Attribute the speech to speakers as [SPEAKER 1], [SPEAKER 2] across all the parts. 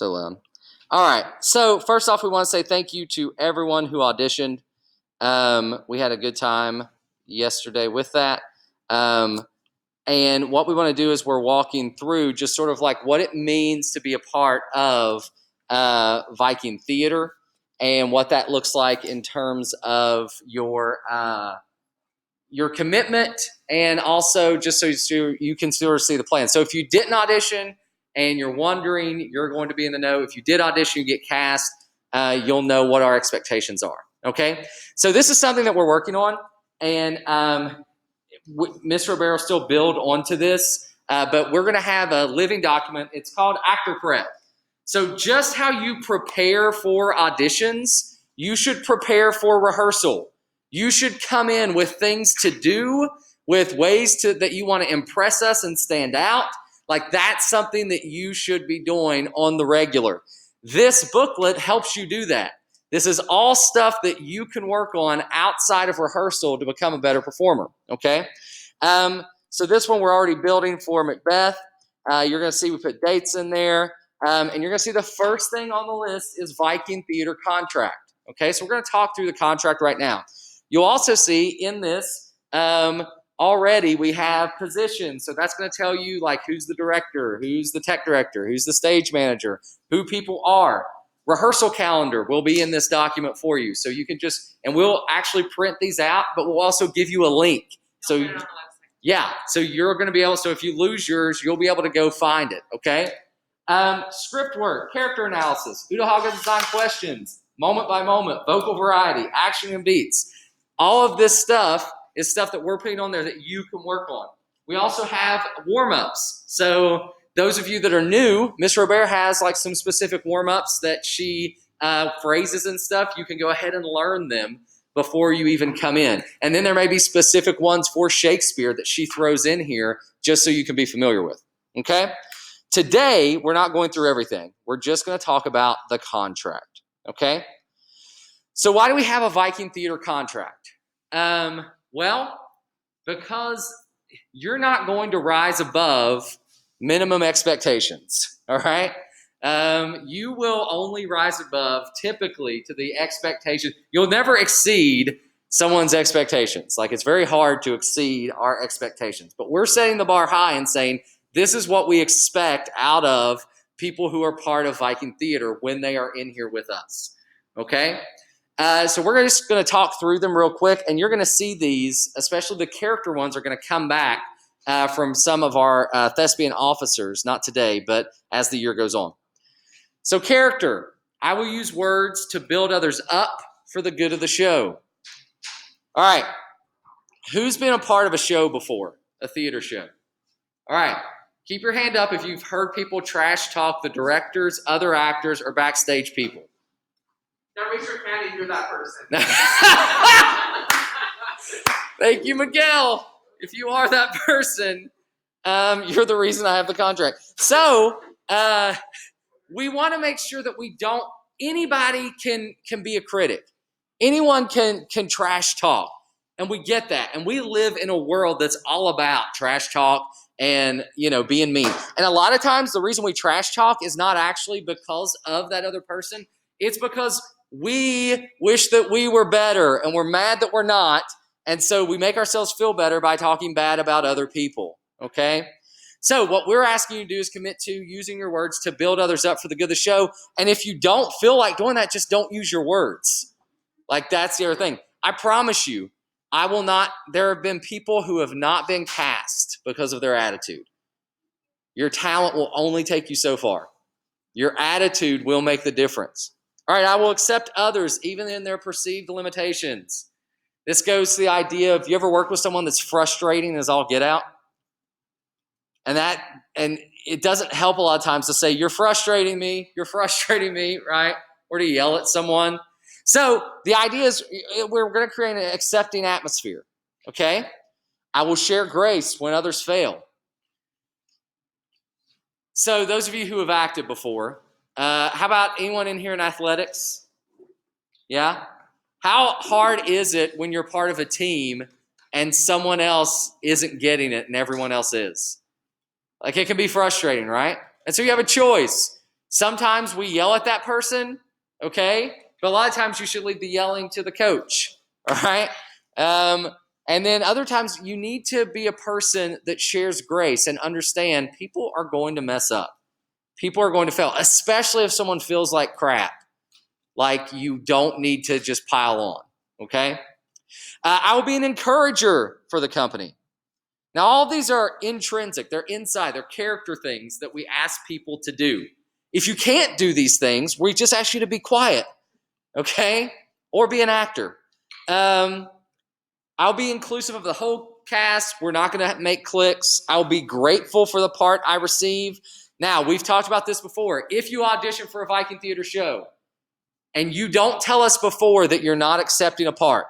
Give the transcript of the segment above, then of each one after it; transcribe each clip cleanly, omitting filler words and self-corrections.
[SPEAKER 1] So loud. All right. So first off, we want to say thank you to everyone who auditioned. We had a good time yesterday with that. And what we want to do is we're walking through just sort of like what it means to be a part of Viking theater and what that looks like in terms of your commitment, and also just so you can sort of see the plan. So if you didn't audition and you're wondering, you're going to be in the know. If you did audition, you get cast, you'll know what our expectations are. Okay? So this is something that we're working on, and Ms. Ribeiro still build onto this, but we're going to have a living document. It's called Actor Prep. So just how you prepare for auditions, you should prepare for rehearsal. You should come in with things to do, with ways that you want to impress us and stand out. Like that's something that you should be doing on the regular. This booklet helps you do that. This is all stuff that you can work on outside of rehearsal to become a better performer, okay? So this one we're already building for Macbeth. You're going to see we put dates in there. And you're going to see the first thing on the list is Viking theater contract, okay? So we're going to talk through the contract right now. You'll also see in this already we have positions. So that's going to tell you like who's the director, who's the tech director, who's the stage manager, who people are. Rehearsal calendar will be in this document for you. So you can just, and we'll actually print these out, but we'll also give you a link. So yeah, so you're going to be able, so if you lose yours, you'll be able to go find it, okay? Script work, character analysis, Udahaga design questions, moment by moment, vocal variety, action and beats. All of this stuff is stuff that we're putting on there that you can work on. We also have warm-ups. So those of you that are new, Ms. Robert has like some specific warm-ups that she phrases and stuff. You can go ahead and learn them before you even come in. And then there may be specific ones for Shakespeare that she throws in here just so you can be familiar with, okay? Today, we're not going through everything. We're just going to talk about the contract, okay? So why do we have a Viking theater contract? Well, because you're not going to rise above minimum expectations, all right? You will only rise above typically to the expectation. You'll never exceed someone's expectations. Like it's very hard to exceed our expectations, but we're setting the bar high and saying, this is what we expect out of people who are part of Viking theater when they are in here with us, okay? So we're just going to talk through them real quick, and you're going to see these, especially the character ones, are going to come back from some of our thespian officers, not today, but as the year goes on. So character, I will use words to build others up for the good of the show. All right, who's been a part of a show before, a theater show? All right, keep your hand up if you've heard people trash talk the directors, other actors, or backstage people.
[SPEAKER 2] Now raise your hand if you're that person.
[SPEAKER 1] Thank you, Miguel. If you are that person, you're the reason I have the contract. So we want to make sure that we don't, anybody can be a critic. Anyone can trash talk. And we get that. And we live in a world that's all about trash talk and, being mean. And a lot of times the reason we trash talk is not actually because of that other person. It's because we wish that we were better and we're mad that we're not. And so we make ourselves feel better by talking bad about other people, okay? So what we're asking you to do is commit to using your words to build others up for the good of the show. And if you don't feel like doing that, just don't use your words. Like that's the other thing. I promise you, I will not, there have been people who have not been cast because of their attitude. Your talent will only take you so far. Your attitude will make the difference. All right, I will accept others even in their perceived limitations. This goes to the idea of, you ever work with someone that's frustrating as all get out? And it doesn't help a lot of times to say, you're frustrating me, right? Or to yell at someone. So the idea is we're going to create an accepting atmosphere, okay? I will share grace when others fail. So those of you who have acted before, how about anyone in here in athletics? Yeah? How hard is it when you're part of a team and someone else isn't getting it and everyone else is? Like it can be frustrating, right? And so you have a choice. Sometimes we yell at that person, okay? But a lot of times you should leave the yelling to the coach, all right? And then other times you need to be a person that shares grace and understand people are going to mess up. People are going to fail, especially if someone feels like crap. Like you don't need to just pile on, okay? I will be an encourager for the company. Now, all these are intrinsic. They're inside. They're character things that we ask people to do. If you can't do these things, we just ask you to be quiet, okay? Or be an actor. I'll be inclusive of the whole cast. We're not going to make cliques. I'll be grateful for the part I receive. Now, we've talked about this before. If you audition for a Viking theater show and you don't tell us before that you're not accepting a part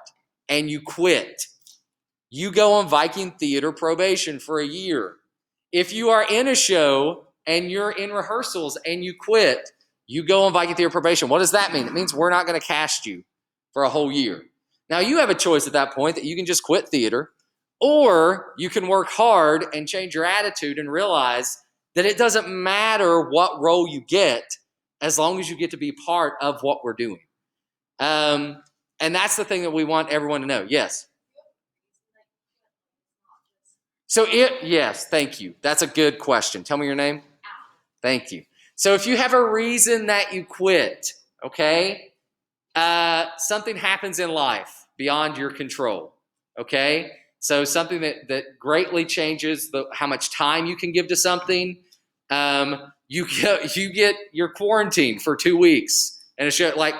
[SPEAKER 1] and you quit, you go on Viking theater probation for a year. If you are in a show and you're in rehearsals and you quit, you go on Viking theater probation. What does that mean? It means we're not going to cast you for a whole year. Now, you have a choice at that point that you can just quit theater, or you can work hard and change your attitude and realize that it doesn't matter what role you get as long as you get to be part of what we're doing. And that's the thing that we want everyone to know. Yes? Yes, thank you. That's a good question. Tell me your name. Thank you. So if you have a reason that you quit, okay, something happens in life beyond your control, okay? So something that greatly changes how much time you can give to something. You get your quarantine for 2 weeks, and it's like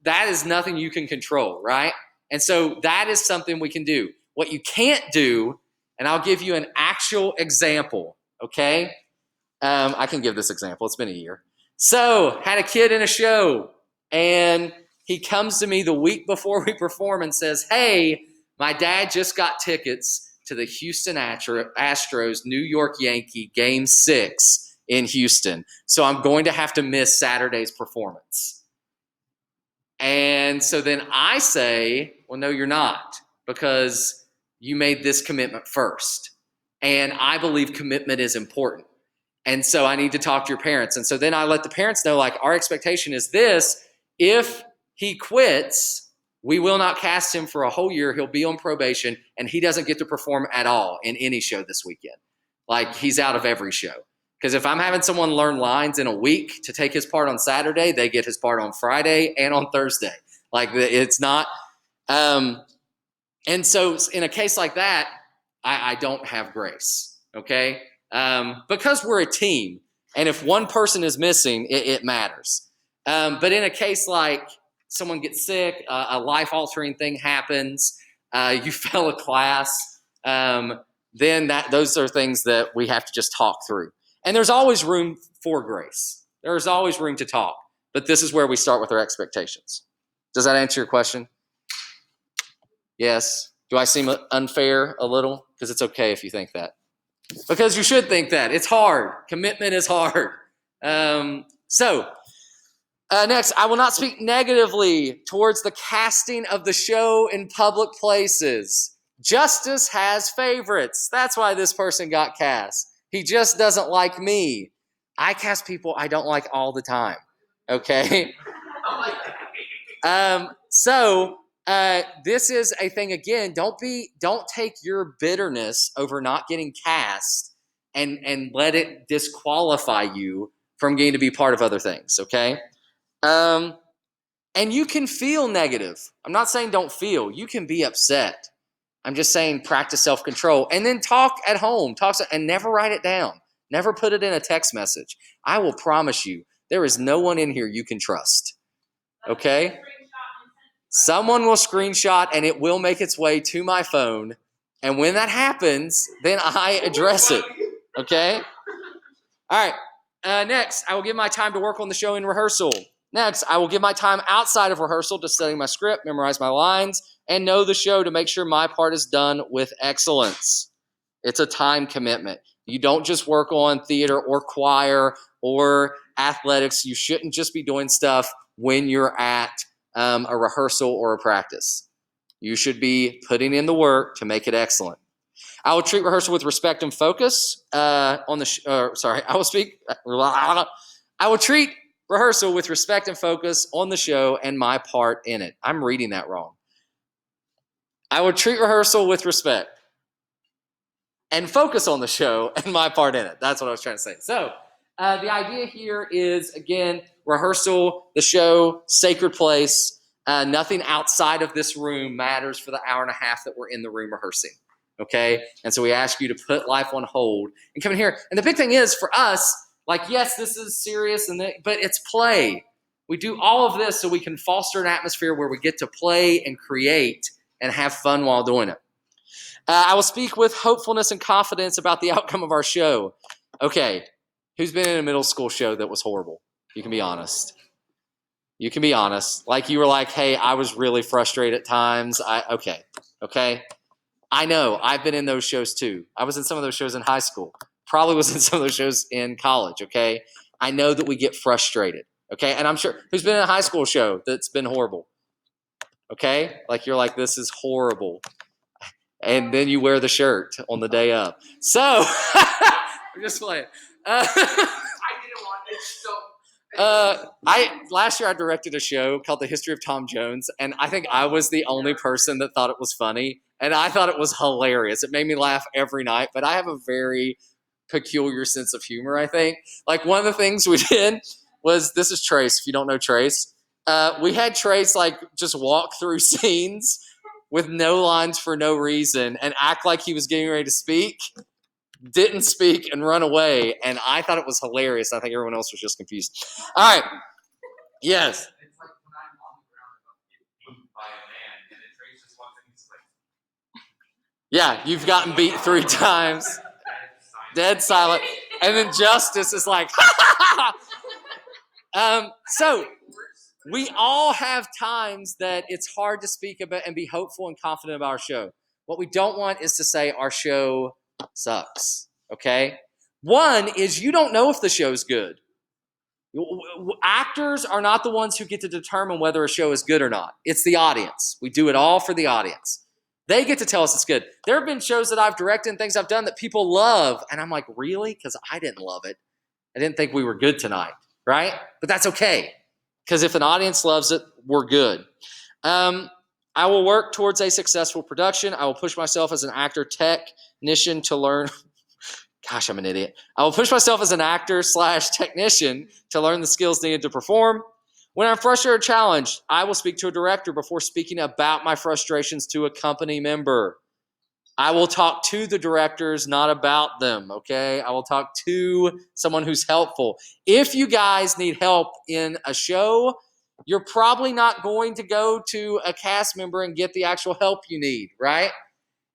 [SPEAKER 1] that is nothing you can control, right? And so that is something we can do. What you can't do, and I'll give you an actual example, okay? I can give this example. It's been a year. So, had a kid in a show, and he comes to me the week before we perform and says, hey, my dad just got tickets to the Houston Astros New York Yankee Game 6 in Houston. So I'm going to have to miss Saturday's performance. And so then I say, well, no, you're not, because you made this commitment first. And I believe commitment is important. And so I need to talk to your parents. And so then I let the parents know, like, our expectation is this. If he quits, we will not cast him for a whole year. He'll be on probation, and he doesn't get to perform at all in any show this weekend. Like, he's out of every show. Because if I'm having someone learn lines in a week to take his part on Saturday, they get his part on Friday and on Thursday. Like, it's not. And so in a case like that, I don't have grace, okay? Because we're a team, and if one person is missing, it matters. But in a case like someone gets sick, a life-altering thing happens, you fail a class, then those are things that we have to just talk through. And there's always room for grace. There's always room to talk. But this is where we start with our expectations. Does that answer your question? Yes. Do I seem unfair a little? Because it's okay if you think that. Because you should think that. It's hard. Commitment is hard. Next, I will not speak negatively towards the casting of the show in public places. Justice has favorites. That's why this person got cast. He just doesn't like me. I cast people I don't like all the time. Okay? This is a thing again. Don't take your bitterness over not getting cast and let it disqualify you from getting to be part of other things, okay? And you can feel negative. I'm not saying don't feel. You can be upset. I'm just saying practice self-control. And then talk at home. And never write it down. Never put it in a text message. I will promise you, there is no one in here you can trust. Okay? Someone will screenshot and it will make its way to my phone. And when that happens, then I address it. Okay? All right. Next, I will give my time to work on the show in rehearsal. Next, I will give my time outside of rehearsal to study my script, memorize my lines, and know the show to make sure my part is done with excellence. It's a time commitment. You don't just work on theater or choir or athletics. You shouldn't just be doing stuff when you're at a rehearsal or a practice. You should be putting in the work to make it excellent. I will treat rehearsal with respect and focus I will speak. I will treat rehearsal with respect and focus on the show and my part in it. I'm reading that wrong. I will treat rehearsal with respect and focus on the show and my part in it. That's what I was trying to say. So the idea here is, again, rehearsal, the show, sacred place. Nothing outside of this room matters for the hour and a half that we're in the room rehearsing. Okay? And so we ask you to put life on hold and come in here. And the big thing is, for us, like, yes, this is serious, but it's play. We do all of this so we can foster an atmosphere where we get to play and create and have fun while doing it. I will speak with hopefulness and confidence about the outcome of our show. Okay, who's been in a middle school show that was horrible? You can be honest. You can be honest. Like, you were like, hey, I was really frustrated at times. Okay. I know. I've been in those shows too. I was in some of those shows in high school. Probably was in some of those shows in college, okay? I know that we get frustrated, okay? And I'm sure, who's been in a high school show that's been horrible? Okay? Like, you're like, this is horrible. And then you wear the shirt on the day of. So, I'm just playing.
[SPEAKER 2] I didn't want it, so.
[SPEAKER 1] Last year I directed a show called The History of Tom Jones, and I think I was the only person that thought it was funny, and I thought it was hilarious. It made me laugh every night, but I have a very peculiar sense of humor, I think. Like, one of the things we did was, this is Trace, if you don't know Trace. We had Trace, like, just walk through scenes with no lines for no reason and act like he was getting ready to speak, didn't speak, and run away. And I thought it was hilarious. I think everyone else was just confused. All right. Yes.
[SPEAKER 2] It's like when I'm on the ground about to get beat by a man, and then Trace just walks in and he's like,
[SPEAKER 1] Yeah, you've gotten beat 3 times. Dead silent. And then Justice is like, so we all have times that it's hard to speak about and be hopeful and confident about our show. What we don't want is to say our show sucks, okay? One is, you don't know if the show's good. Actors are not the ones who get to determine whether a show is good or not. It's the audience. We do it all for the audience. They get to tell us it's good. There have been shows that I've directed and things I've done that people love, and I'm like, really? Because I didn't love it. I didn't think we were good tonight, right? But that's okay, because if an audience loves it, we're good. I will work towards a successful production. I will push myself as an actor technician to learn. Gosh, I'm an idiot. I will push myself as an actor / technician to learn the skills needed to perform. When I'm frustrated or challenged, I will speak to a director before speaking about my frustrations to a company member. I will talk to the directors, not about them, okay? I will talk to someone who's helpful. If you guys need help in a show, you're probably not going to go to a cast member and get the actual help you need, right?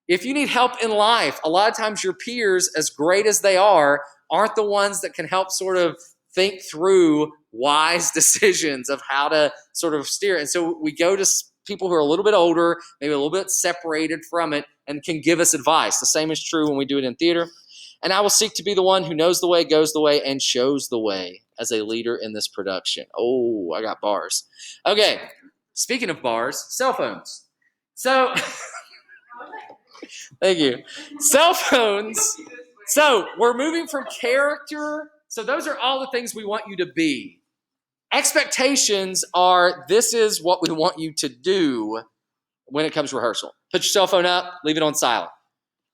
[SPEAKER 1] If you need help in life, a lot of times your peers, as great as they are, aren't the ones that can help sort of think through wise decisions of how to sort of steer. And so we go to people who are a little bit older, maybe a little bit separated from it, and can give us advice. The same is true when we do it in theater. And I will seek to be the one who knows the way, goes the way, and shows the way as a leader in this production. Oh, I got bars. Okay, speaking of bars, cell phones. So, thank you. Cell phones. So we're moving from character. So those are all the things we want you to be. Expectations are, this is what we want you to do when it comes to rehearsal. Put your cell phone up, leave it on silent.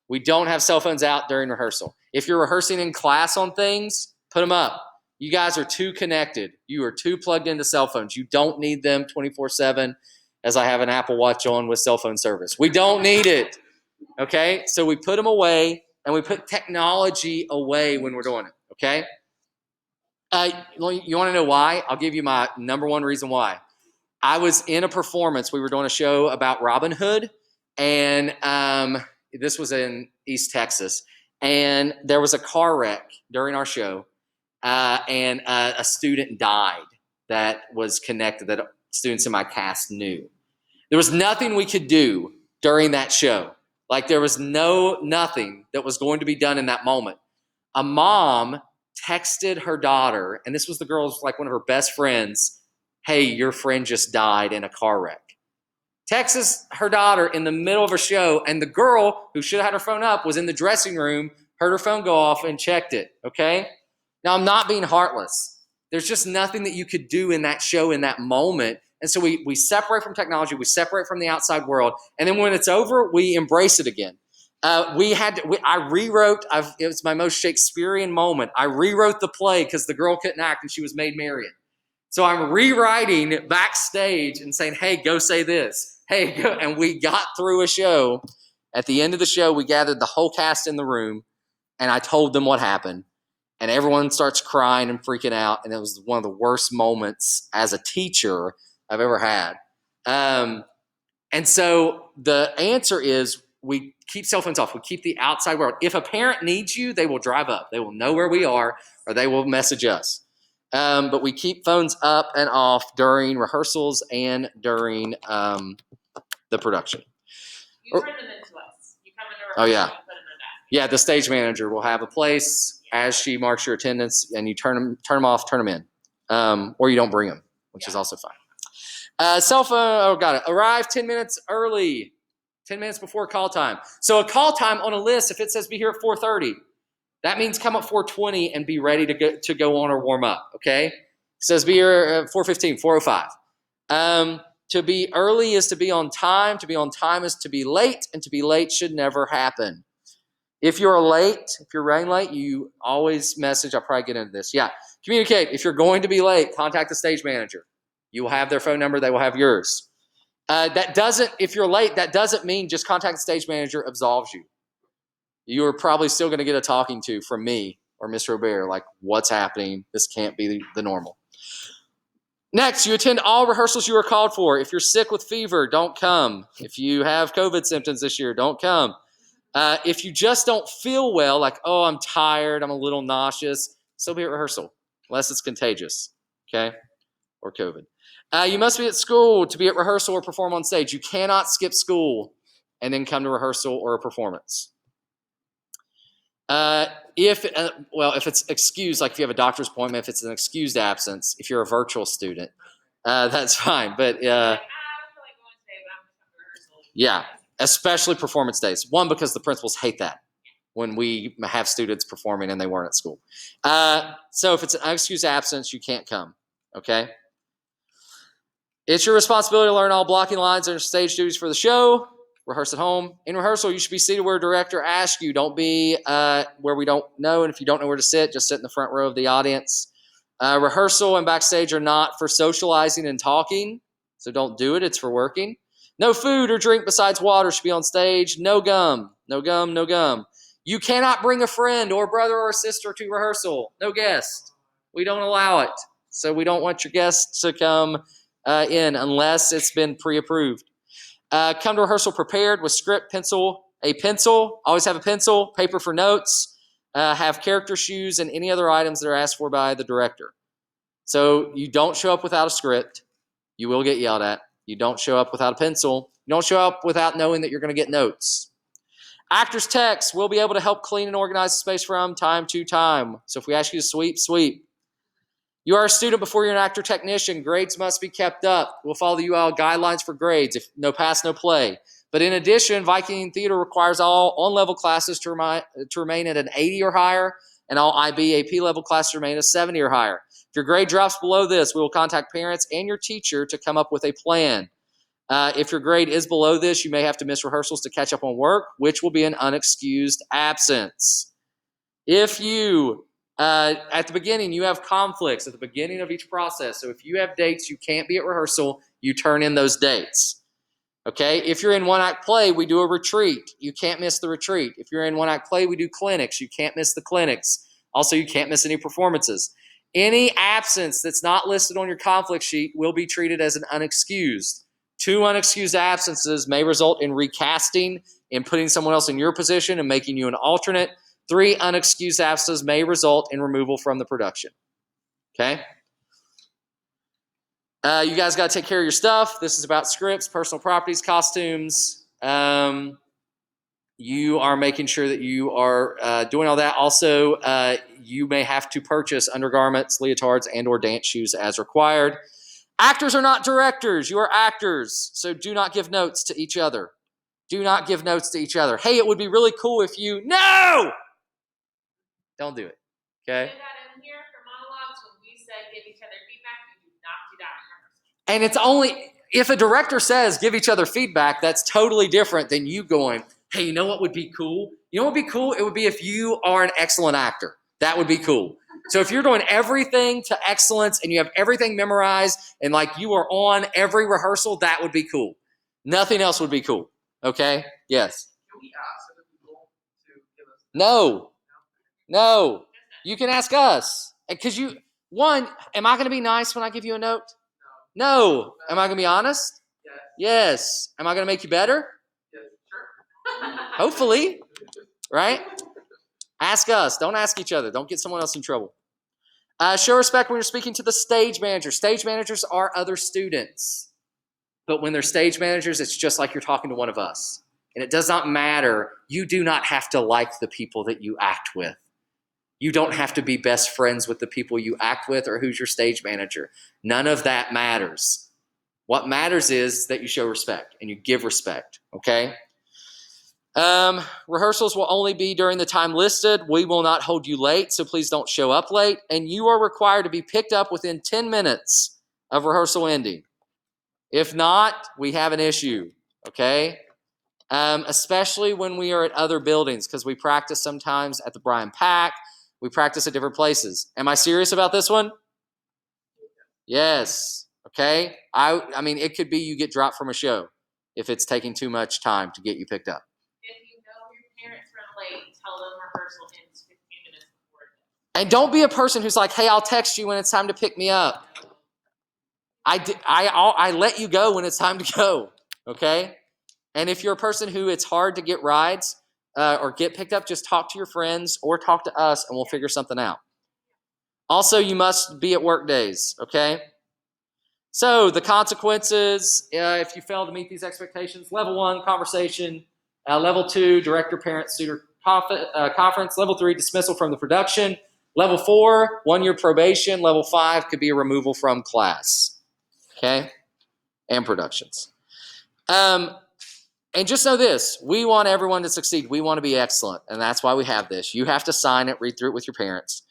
[SPEAKER 1] We don't have cell phones out during rehearsal. If you're rehearsing in class on things, put them up. You guys are too connected. You are too plugged into cell phones. You don't need them 24/7, as I have an Apple Watch on with cell phone service. We don't need it, okay? So we put them away, and we put technology away when we're doing it, okay? You want to know why? I'll give you my number one reason why. I was in a performance. We were doing a show about Robin Hood, and this was in East Texas. And there was a car wreck during our show, and a student died that was connected, that students in my cast knew. There was nothing we could do during that show. Like, there was nothing that was going to be done in that moment. A mom texted her daughter, and this was the girl's, like, one of her best friends, hey, your friend just died in a car wreck. Texts her daughter in the middle of a show, and the girl, who should have had her phone up, was in the dressing room, heard her phone go off, and checked it, okay? Now, I'm not being heartless. There's just nothing that you could do in that show in that moment. And so we separate from technology, we separate from the outside world, and then when it's over, we embrace it again. I rewrote. It was my most Shakespearean moment. I rewrote the play because the girl couldn't act and she was made Marian. So I'm rewriting backstage and saying, "Hey, go say this. Hey, go." And we got through a show. At the end of the show, we gathered the whole cast in the room, and I told them what happened. And everyone starts crying and freaking out, and it was one of the worst moments as a teacher I've ever had. And so the answer is we keep cell phones off. We keep the outside world. If a parent needs you, they will drive up. They will know where we are, or they will message us. But we keep phones up and off during rehearsals and during the production.
[SPEAKER 3] You turn them into us. You come into
[SPEAKER 1] Oh, yeah.
[SPEAKER 3] and put them in a basket.
[SPEAKER 1] Yeah, the stage manager will have a place as she marks your attendance, and you turn them off, turn them in, or you don't bring them, which is also fine. Cell phone. Oh, got it. Arrive 10 minutes early, 10 minutes before call time. So a call time on a list, if it says be here at 4:30, that means come at 4:20 and be ready to go on or warm up. Okay, it says be here at 4:15, 4:05. To be early is to be on time. To be on time is to be late, and to be late should never happen. If you're late, if you're running late, you always message. I'll probably get into this. Yeah, communicate. If you're going to be late, contact the stage manager. You will have their phone number. They will have yours. If you're late, that doesn't mean just contact the stage manager absolves you. You are probably still going to get a talking to from me or Mr. Robert, like, what's happening? This can't be the normal. Next, you attend all rehearsals you are called for. If you're sick with fever, don't come. If you have COVID symptoms this year, don't come. If you just don't feel well, like, oh, I'm tired, I'm a little nauseous, still be at rehearsal, unless it's contagious, okay, or COVID. You must be at school to be at rehearsal or perform on stage. You cannot skip school and then come to rehearsal or a performance. If it's excused, like if you have a doctor's appointment, if it's an excused absence, if you're a virtual student, that's fine. But
[SPEAKER 3] I don't feel like going today, but I'm just coming to rehearsal.
[SPEAKER 1] yeah, especially performance days. One, because the principals hate that when we have students performing and they weren't at school. So if it's an unexcused absence, you can't come, okay? It's your responsibility to learn all blocking lines and stage duties for the show. Rehearse at home. In rehearsal, you should be seated where a director asks you. Don't be where we don't know, and if you don't know where to sit, just sit in the front row of the audience. Rehearsal and backstage are not for socializing and talking, so don't do it. It's for working. No food or drink besides water should be on stage. No gum. No gum, no gum. You cannot bring a friend or brother or sister to rehearsal. No guest. We don't allow it. So we don't want your guests to come in unless it's been pre-approved. Come to rehearsal prepared with script, a pencil. Always have a pencil, paper for notes. Have character shoes and any other items that are asked for by the director. So you don't show up without a script. You will get yelled at. You don't show up without a pencil. You don't show up without knowing that you're going to get notes. Actors' techs will be able to help clean and organize the space from time to time. So if we ask you to sweep, sweep. You are a student before you're an actor technician. Grades must be kept up. We'll follow the UL guidelines for grades. If no pass, no play. But in addition, Viking Theater requires all on-level classes to remain at an 80 or higher, and all IB AP level classes to remain at 70 or higher. If your grade drops below this, we will contact parents and your teacher to come up with a plan. If your grade is below this, you may have to miss rehearsals to catch up on work, which will be an unexcused absence. If you at the beginning, you have conflicts at the beginning of each process. So if you have dates you can't be at rehearsal, you turn in those dates. Okay? If you're in one-act play, we do a retreat. You can't miss the retreat. If you're in one-act play, we do clinics. You can't miss the clinics. Also, you can't miss any performances. Any absence that's not listed on your conflict sheet will be treated as an unexcused. 2 unexcused absences may result in recasting and putting someone else in your position and making you an alternate. 3 unexcused absences may result in removal from the production. Okay? You guys got to take care of your stuff. This is about scripts, personal properties, costumes. You are making sure that you are doing all that. Also, you may have to purchase undergarments, leotards, and or dance shoes as required. Actors are not directors. You are actors. So do not give notes to each other. Do not give notes to each other. Hey, it would be really cool if you... No! Don't do it. Okay?
[SPEAKER 3] We did that in here for monologues when we said give
[SPEAKER 1] And it's only if a director says give each other feedback, that's totally different than you going, hey, you know what would be cool? You know what would be cool? It would be if you are an excellent actor. That would be cool. So if you're doing everything to excellence and you have everything memorized and like you are on every rehearsal, that would be cool. Nothing else would be cool. Okay? Yes.
[SPEAKER 2] Can we ask other people to give us?
[SPEAKER 1] No. You can ask us. Because am I going to be nice when I give you a note? No. Am I going to be honest?
[SPEAKER 2] Yes.
[SPEAKER 1] Yes. Am I going to make you better?
[SPEAKER 2] Yes. Sure.
[SPEAKER 1] Hopefully. Right? Ask us. Don't ask each other. Don't get someone else in trouble. Show respect when you're speaking to the stage manager. Stage managers are other students. But when they're stage managers, it's just like you're talking to one of us. And it does not matter. You do not have to like the people that you act with. You don't have to be best friends with the people you act with or who's your stage manager. None of that matters. What matters is that you show respect and you give respect, okay? Rehearsals will only be during the time listed. We will not hold you late, so please don't show up late. And you are required to be picked up within 10 minutes of rehearsal ending. If not, we have an issue, okay? Especially when we are at other buildings, because we practice sometimes at the Bryan Pack. We practice at different places. Am I serious about this one? Yes, okay? I mean, it could be you get dropped from a show if it's taking too much time to get you picked up.
[SPEAKER 3] If you know your parents run late, tell them rehearsal ends 15 minutes before.
[SPEAKER 1] And don't be a person who's like, hey, I'll text you when it's time to pick me up. I let you go when it's time to go, okay? And if you're a person who it's hard to get rides or get picked up, just talk to your friends or talk to us and we'll figure something out. Also, you must be at work days, okay? So the consequences, if you fail to meet these expectations, level 1, conversation. Level 2, director, parent, student conference. Level 3, dismissal from the production. Level 4, 1-year probation. Level 5 could be a removal from class, okay? And productions. And just know this, we want everyone to succeed. We want to be excellent, and that's why we have this. You have to sign it, read through it with your parents.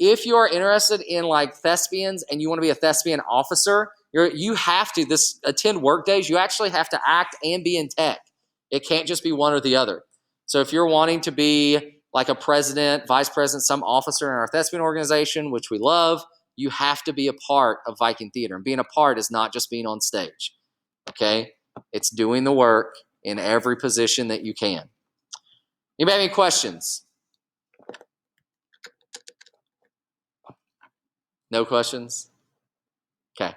[SPEAKER 1] If you are interested in like thespians and you want to be a thespian officer, you have to attend work days. You actually have to act and be in tech. It can't just be one or the other. So if you're wanting to be like a president, vice president, some officer in our thespian organization, which we love, you have to be a part of Viking Theater. And being a part is not just being on stage, okay? It's doing the work in every position that you can. Anybody have any questions? No questions? Okay.